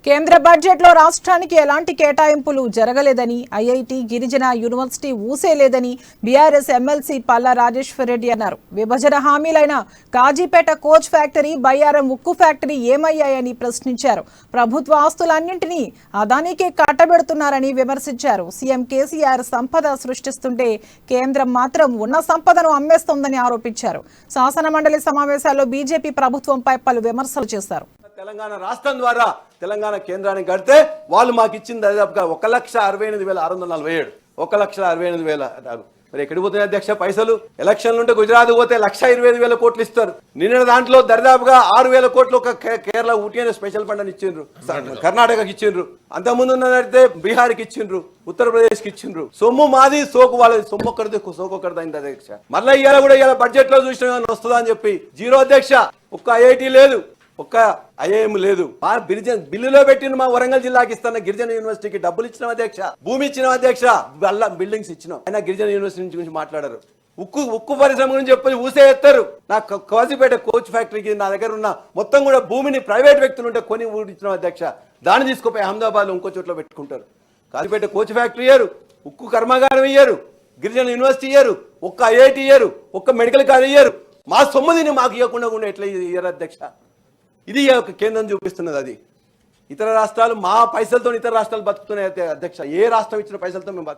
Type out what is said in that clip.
కేంద్ర బడ్జెట్లో రాష్ట్రానికి ఎలాంటి కేటాయింపులు జరగలేదని ఐఐటి గిరిజన యూనివర్సిటీ ఊసేలేదని బీఆర్ఎస్ ఎమ్మెల్సీ పల్లా రాజేశ్వర్ రెడ్డి అన్నారు. విభజన హామీలైన కాజీపేట కోచ్ ఫ్యాక్టరీ, బయ్యారం ఉక్కు ఫ్యాక్టరీ ఏమయ్యాయని ప్రశ్నించారు. ప్రభుత్వ ఆస్తులన్నింటినీ అదానికే కట్టబెడుతున్నారని విమర్శించారు. సీఎం కేసీఆర్ సంపద సృష్టిస్తుంటే కేంద్రం మాత్రం ఉన్న సంపదను అమ్మేస్తోందని ఆరోపించారు. శాసనమండలి సమావేశాల్లో బీజేపీ ప్రభుత్వంపై పలు విమర్శలు చేశారు. తెలంగాణ రాష్ట్రం ద్వారా తెలంగాణ కేంద్రానికి కడితే వాళ్ళు మాకు ఇచ్చింది దాదాపుగా 1,68,647 1,68,000. మరి ఎక్కడికి పోతున్నాయి అధ్యక్ష పైసలు? ఎలక్షన్లు ఉంటే గుజరాత్ పోతే 1,25,000 కోట్లు ఇస్తారు. నిన్న దాంట్లో దరిదాపుగా 6,000 కోట్లు ఒక కేరళ ఊటీ అనే స్పెషల్ ఫండ్ అని ఇచ్చిండ్రు, కర్ణాటకకి ఇచ్చిండ్రు, అంతకుముందు ఉన్నదైతే బీహార్కి ఇచ్చిండ్రు, ఉత్తరప్రదేశ్కి ఇచ్చిండ్రు. సొమ్ము మాది, సోకు వాళ్ళది. సొమ్ము ఒక్కరిది, సోకు ఒక్కరిది అయింది అధ్యక్ష. మళ్ళీ ఇవాళ కూడా ఇవాళ బడ్జెట్ లో చూసిన వస్తుందా అని చెప్పి జీరో అధ్యక్ష. ఒక్క ఐఐటి లేదు, ఒక్క ఐఐఎం లేదు. మా బిల్లులో పెట్టిన మా వరంగల్ జిల్లాకి ఇస్తున్న గిరిజన యూనివర్సిటీకి డబ్బులు ఇచ్చిన అధ్యక్ష, భూమి ఇచ్చిన అధ్యక్ష, బిల్డింగ్స్ ఇచ్చినాం. అయినా గిరిజన యూనివర్సిటీ గురించి మాట్లాడారు. ఉక్కు పరిశ్రమ గురించి చెప్పి ఊసే ఎత్తారు. నా కాజీపేట కోచ్ ఫ్యాక్టరీకి నా దగ్గర ఉన్న మొత్తం కూడా భూమిని ప్రైవేట్ వ్యక్తులు ఉంటే కొని ఊడించిన అధ్యక్ష. దాన్ని తీసుకుపోయి అహ్మదాబాద్ లో ఇంకో చోట్ల పెట్టుకుంటారు. కాజీపేట కోచ్ ఫ్యాక్టరీ ఇయ్యారు, ఉక్కు కర్మాగారం ఇయ్యారు, గిరిజన యూనివర్సిటీ ఇయ్యారు, ఒక్క ఐఐటి ఇయ్యారు, ఒక్క మెడికల్ కాలేజ్ ఇయ్యారు. మా సొమ్ముదిని మాకు ఇవ్వకుండా ఎట్లా ఇయ్యారు అధ్యక్ష? ఇది కేంద్రం చూపిస్తున్నది. అది ఇతర రాష్ట్రాలు మా పైసలతో ఇతర రాష్ట్రాలు బతుకుతున్నాయి అధ్యక్ష. ఏ రాష్ట్రం ఇచ్చిన పైసలతో మేము